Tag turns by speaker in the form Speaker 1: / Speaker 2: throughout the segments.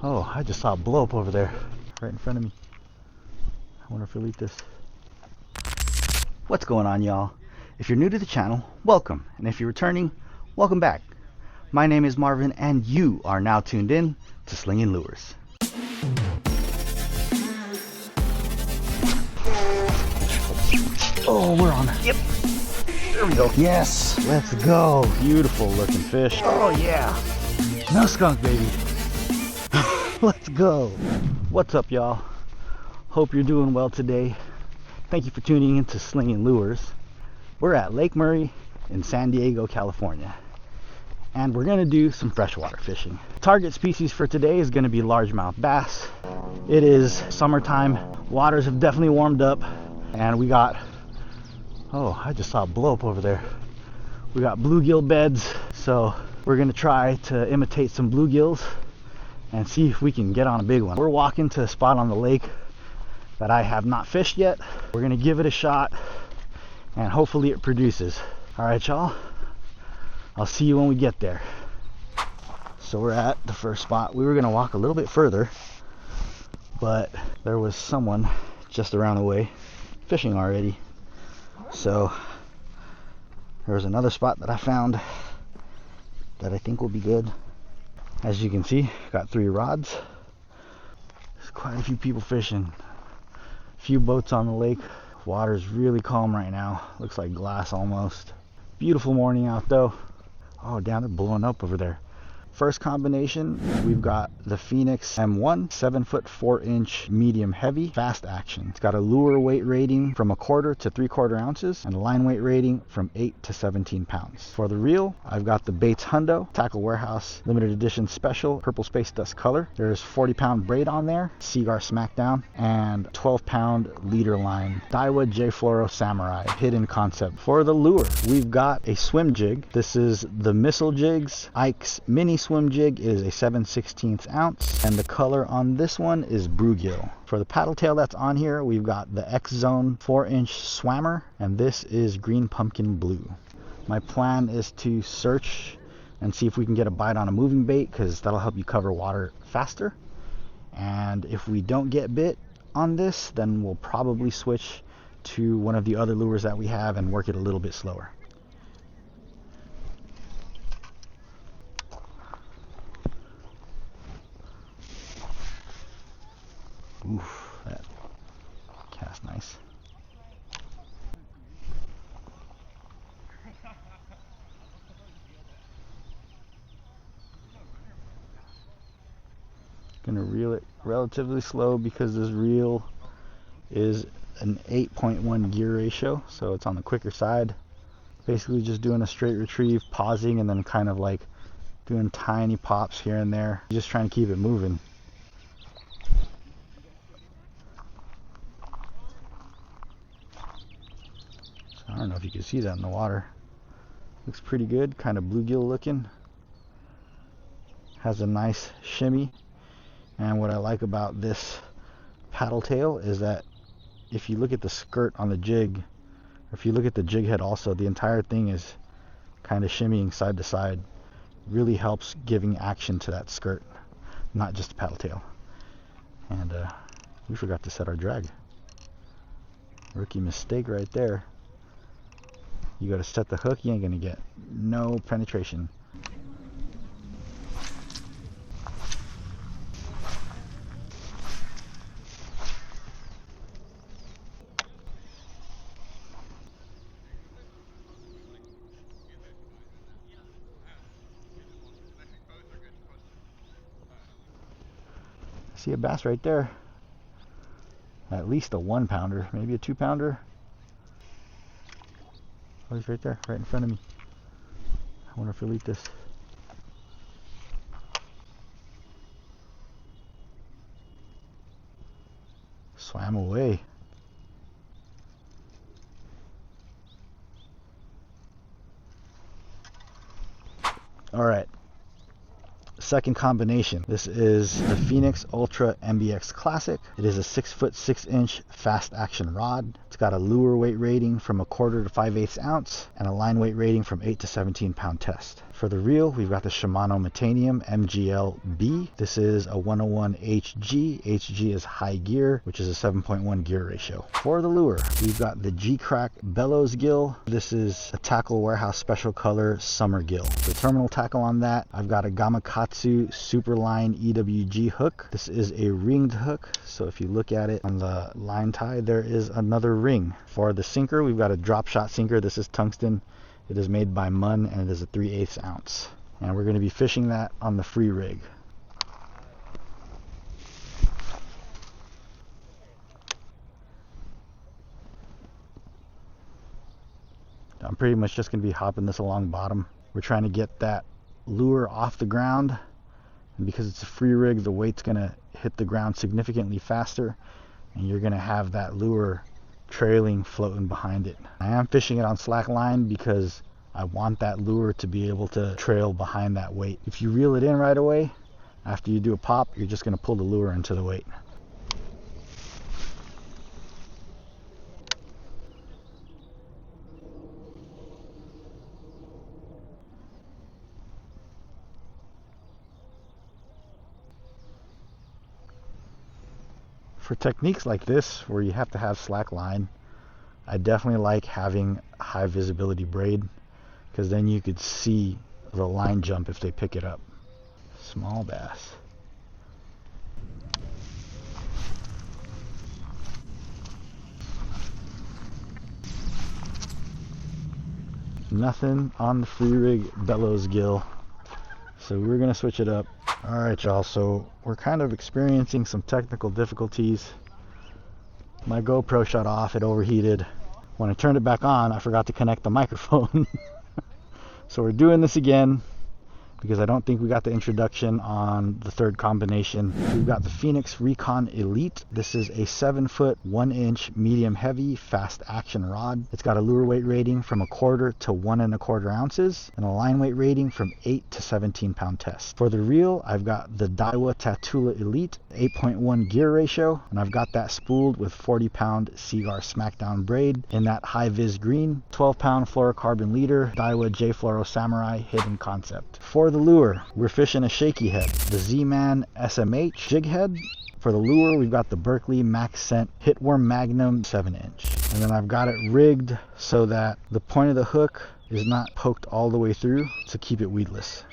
Speaker 1: Oh, I just saw a blow up over there, right in front of me. I wonder if he'll eat this. What's going on, y'all? If you're new to the channel, welcome. And if you're returning, welcome back. My name is Marvin, and you are now tuned in to Slinging Lures. Oh, we're on. Yep. There we go. Yes. Let's go. Beautiful looking fish. Oh, yeah. No skunk, baby. Let's go. What's up, y'all? Hope you're doing well today. Thank you for tuning in to Slinging Lures. We're at Lake Murray in San Diego, California. And we're going to do some freshwater fishing. Target species for today is going to be largemouth bass. It is summertime. Waters have definitely warmed up. And we got... Oh, I just saw a blow up over there. We got bluegill beds. So we're going to try to imitate some bluegills and see if we can get on a big one. We're walking to a spot on the lake that I have not fished yet. We're going to give it a shot and hopefully it produces. All right, y'all. I'll see you when we get there. So we're at the first spot. We were going to walk a little bit further, but there was someone just around the way fishing already. So there was another spot that I found that I think will be good. As you can see, got 3 rods. There's quite a few people fishing. A few boats on the lake. Water's really calm right now. Looks like glass almost. Beautiful morning out though. Oh, damn, they're blowing up over there. First combination, we've got the Phoenix M1, 7-foot 4-inch medium heavy, fast action. It's got a lure weight rating from 1/4 to 3/4 ounces and a line weight rating from 8 to 17 pounds. For the reel, I've got the Bates Hundo Tackle Warehouse limited edition special purple space dust color. There's 40-pound braid on there, Seaguar Smackdown, and 12-pound leader line, Daiwa J-Fluoro Samurai hidden concept. For the lure, we've got a swim jig. This is the Missile Jigs Ike's mini swim jig. Is a 7/16 ounce, and the color on this one is bluegill. For the paddle tail that's on here, we've got the X Zone 4-inch Swammer, and this is green pumpkin blue. My plan is to search and see if we can get a bite on a moving bait, because that'll help you cover water faster. And if we don't get bit on this, then we'll probably switch to one of the other lures that we have and work it a little bit slower. Oof, that cast nice. Gonna reel it relatively slow because this reel is an 8.1 gear ratio, so it's on the quicker side. Basically just doing a straight retrieve, pausing, and then kind of like doing tiny pops here and there, just trying to keep it moving. I don't know if you can see that in the water. Looks pretty good, kind of bluegill looking. Has a nice shimmy. And what I like about this paddle tail is that if you look at the skirt on the jig, or if you look at the jig head also, the entire thing is kind of shimmying side to side. Really helps giving action to that skirt, not just the paddle tail. And we forgot to set our drag. Rookie mistake right there. You got to set the hook, you ain't gonna get no penetration. I see a bass right there. At least a 1-pounder, maybe a 2-pounder. Oh, he's right there, right in front of me. I wonder if he'll eat this. Swam away. All right. Second combination. This is the Phoenix Ultra MBX Classic. It is a 6-foot 6-inch fast action rod. It's got a lure weight rating from 1/4 to 5/8 ounce and a line weight rating from 8 to 17 pound test. For the reel, we've got the Shimano Metanium MGL-B. This is a 101 HG. HG is high gear, which is a 7.1 gear ratio. For the lure, we've got the GEECRACK Bellows Gill. This is a Tackle Warehouse Special Color Summer Gill. The terminal tackle on that, I've got a Gamakatsu Superline EWG hook. This is a ringed hook, so if you look at it on the line tie, there is another ring. For the sinker, we've got a drop shot sinker. This is Tungsten. It is made by MUNN and it is a 3/8 ounce. And we're going to be fishing that on the free rig. I'm pretty much just going to be hopping this along bottom. We're trying to get that lure off the ground. And because it's a free rig, the weight's going to hit the ground significantly faster. And you're going to have that lure trailing, floating behind it. I am fishing it on slack line because I want that lure to be able to trail behind that weight. If you reel it in right away, after you do a pop, you're just going to pull the lure into the weight. For techniques like this, where you have to have slack line, I definitely like having high visibility braid, because then you could see the line jump if they pick it up. Small bass. Nothing on the free rig Bellows Gill, so we're gonna switch it up. Alright y'all, so we're kind of experiencing some technical difficulties. My GoPro shut off, it overheated. When I turned it back on, I forgot to connect the microphone. So we're doing this again because I don't think we got the introduction on the third combination. We've got the Phoenix Recon Elite. This is a 7-foot, 1-inch medium heavy fast action rod. It's got a lure weight rating from 1/4 to 1 1/4 ounces and a line weight rating from 8 to 17 pound test. For the reel, I've got the Daiwa Tatula Elite 8.1 gear ratio, and I've got that spooled with 40-pound Seaguar Smackdown braid in that high vis green, 12-pound fluorocarbon leader, Daiwa J-Fluoro Samurai hidden concept. For the lure, we're fishing a Shaky head, the ZMAN SMH jig head. For the lure, we've got the Berkley MaxScent Hitworm Magnum 7-inch. And then I've got it rigged so that the point of the hook is not poked all the way through to keep it weedless.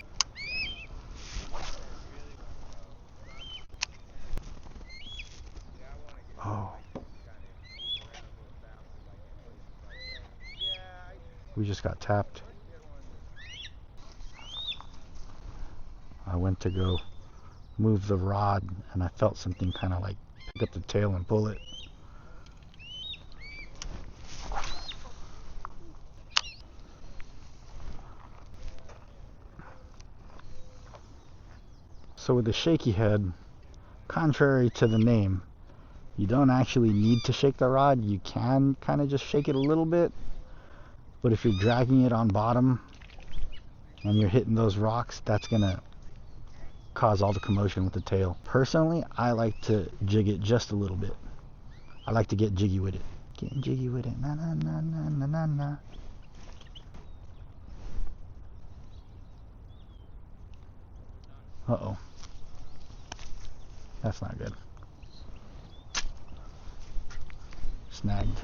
Speaker 1: Oh. We just got tapped. I went to go move the rod and I felt something kind of like pick up the tail and pull it. So with the Shaky head, contrary to the name, you don't actually need to shake the rod. You can kind of just shake it a little bit, but if you're dragging it on bottom and you're hitting those rocks, that's gonna cause all the commotion with the tail. Personally, I like to jig it just a little bit. I like to get jiggy with it. Getting jiggy with it. Na na na na na na na. Uh-oh. That's not good. Snagged.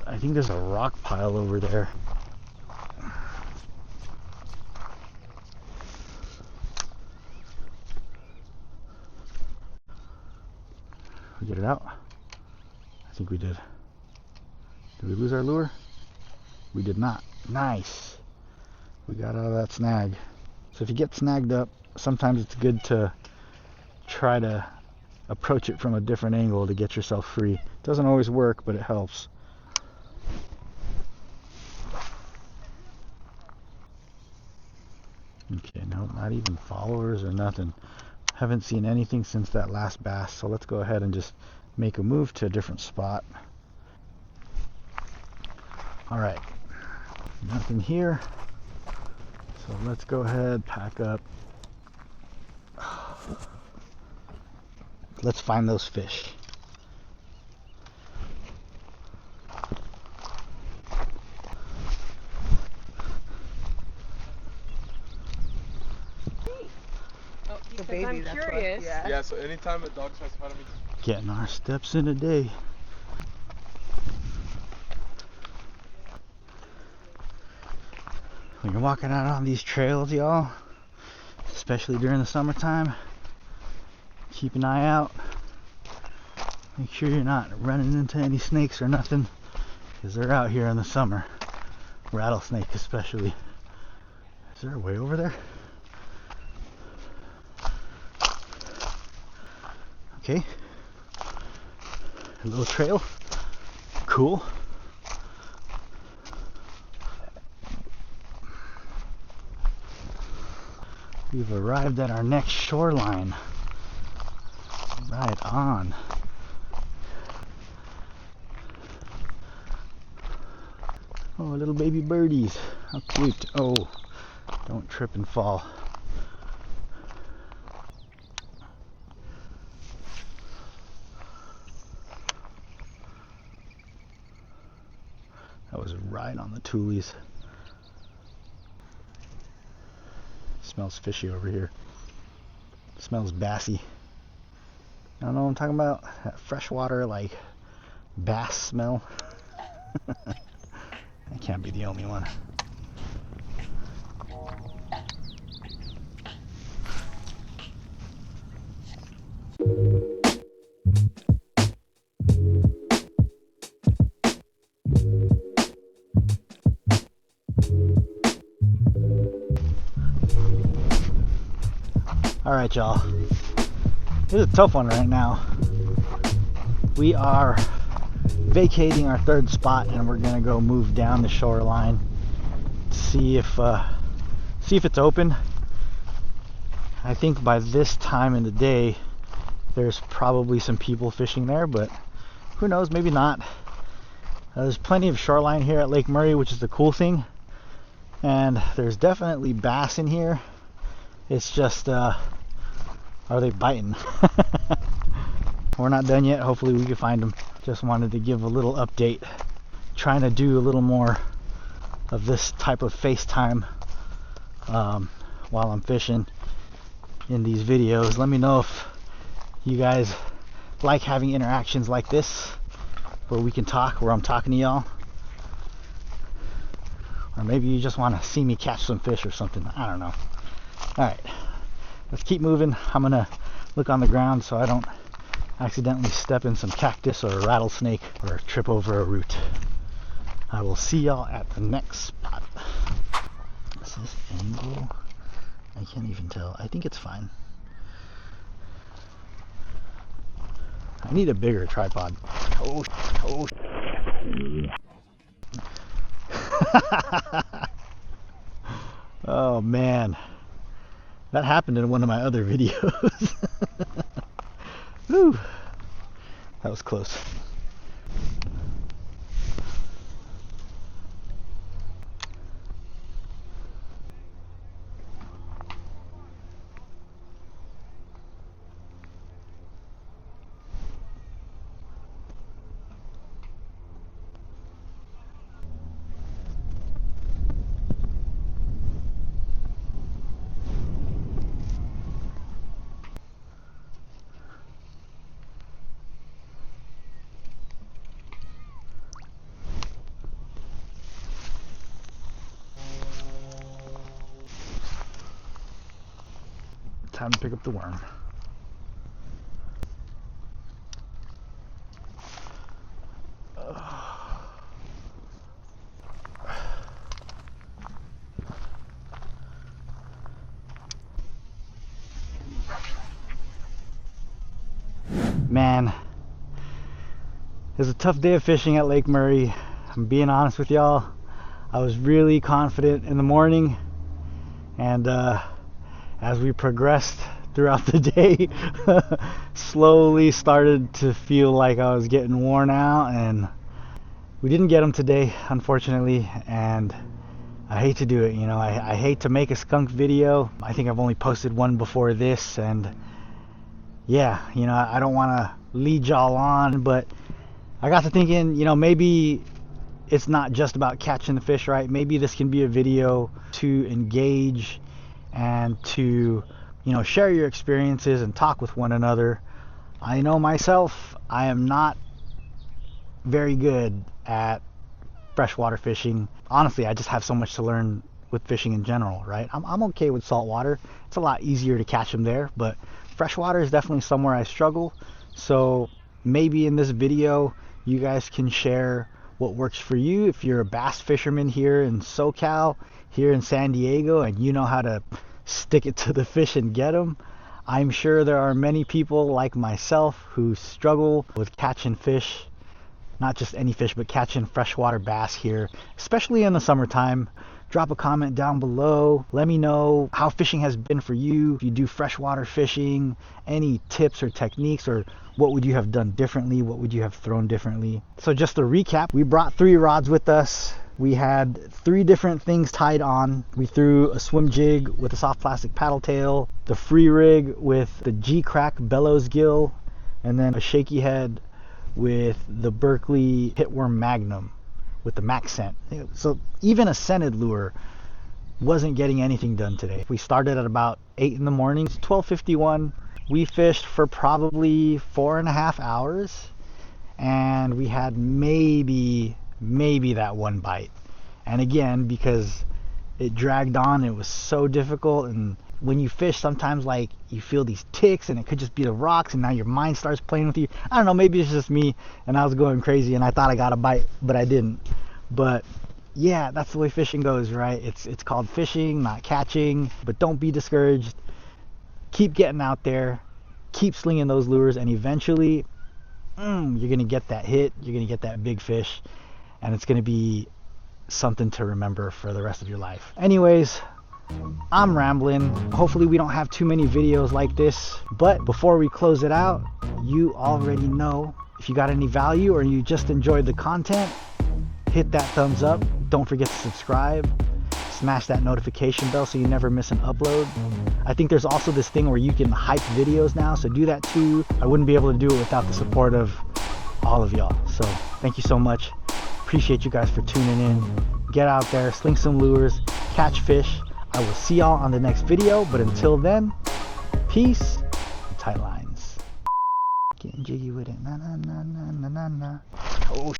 Speaker 1: I think there's a rock pile over there. We get it out? I think we did. Did we lose our lure? We did not. Nice. We got out of that snag. So if you get snagged up, sometimes it's good to try to approach it from a different angle to get yourself free. It doesn't always work, but it helps. Okay, no, not even followers or nothing. Haven't seen anything since that last bass, so let's go ahead and just make a move to a different spot. Alright, nothing here, so let's go ahead, pack up. Let's find those fish.
Speaker 2: The baby,
Speaker 3: I'm
Speaker 2: that's
Speaker 3: curious.
Speaker 2: What,
Speaker 4: Yeah, so anytime a dog tries to fight me.
Speaker 1: Getting our steps in a day. When you're walking out on these trails, y'all, especially during the summertime, keep an eye out. Make sure you're not running into any snakes or nothing, because they're out here in the summer. Rattlesnake especially. Is there a way over there? Okay. A little trail. Cool. We've arrived at our next shoreline. Right on. Oh, little baby birdies. How cute. Oh, don't trip and fall. That was right on the toolies. Smells fishy over here. Smells bassy. I don't know what I'm talking about. That freshwater, like, bass smell. I can't be the only one. Alright, y'all. This is a tough one right now. We are vacating our third spot and we're gonna go move down the shoreline to see if it's open. I think by this time in the day there's probably some people fishing there, but who knows, maybe not. There's plenty of shoreline here at Lake Murray, which is the cool thing, and there's definitely bass in here. It's just are they biting? We're not done yet. Hopefully we can find them. Just wanted to give a little update. Trying to do a little more of this type of FaceTime while I'm fishing in these videos. Let me know if you guys like having interactions like this where we can talk, where I'm talking to y'all. Or maybe you just want to see me catch some fish or something. I don't know. Alright, let's keep moving. I'm going to look on the ground so I don't accidentally step in some cactus or a rattlesnake or trip over a root. I will see y'all at the next spot. Is this angle? I can't even tell. I think it's fine. I need a bigger tripod. Oh. Oh man. That happened in one of my other videos. Whew. That was close. Time to pick up the worm. Man, it was a tough day of fishing at Lake Murray. I'm being honest with y'all. I was really confident in the morning, and as we progressed throughout the day, slowly started to feel like I was getting worn out, and we didn't get them today, unfortunately, and I hate to do it. You know, I hate to make a skunk video. I think I've only posted one before this, and yeah, you know, I don't want to lead y'all on, but I got to thinking, you know, maybe it's not just about catching the fish, right? Maybe this can be a video to engage and to you know, share your experiences and talk with one another. I know myself, I am not very good at freshwater fishing. Honestly, I just have so much to learn with fishing in general, right? I'm okay with saltwater. It's a lot easier to catch them there, but freshwater is definitely somewhere I struggle. So maybe in this video, you guys can share what works for you. If you're a bass fisherman here in SoCal, here in San Diego, and you know how to stick it to the fish and get them, I'm sure there are many people like myself who struggle with catching fish, not just any fish, but catching freshwater bass here, especially in the summertime. Drop a comment down below. Let me know how fishing has been for you. If you do freshwater fishing, any tips or techniques, or what would you have done differently? What would you have thrown differently? So just to recap, we brought 3 rods with us. We had 3 different things tied on. We threw a swim jig with a soft plastic paddle tail, the free rig with the GEECRACK Bellows gill, and then a shaky head with the Berkley hitworm Magnum with the MaxScent. So even a scented lure wasn't getting anything done today. We started at about 8 in the morning. It's 12:51. We fished for probably 4.5 hours, and we had maybe that one bite. And again, because it dragged on, it was so difficult. And when you fish, sometimes like you feel these ticks, and it could just be the rocks, and now your mind starts playing with you. I don't know, maybe it's just me and I was going crazy and I thought I got a bite, but I didn't. But yeah, that's the way fishing goes, right? It's called fishing, not catching. But don't be discouraged. Keep getting out there, keep slinging those lures, and eventually you're gonna get that hit, you're gonna get that big fish, and it's gonna be something to remember for the rest of your life. Anyways, I'm rambling. Hopefully we don't have too many videos like this, but before we close it out, you already know, if you got any value or you just enjoyed the content, hit that thumbs up. Don't forget to subscribe. Smash that notification bell so you never miss an upload. I think there's also this thing where you can hype videos now, so do that too. I wouldn't be able to do it without the support of all of y'all. So thank you so much. Appreciate you guys for tuning in. Get out there, sling some lures, catch fish. I will see y'all on the next video, but until then, peace and tight lines. Getting jiggy with it. Na na na na na na na. Oh.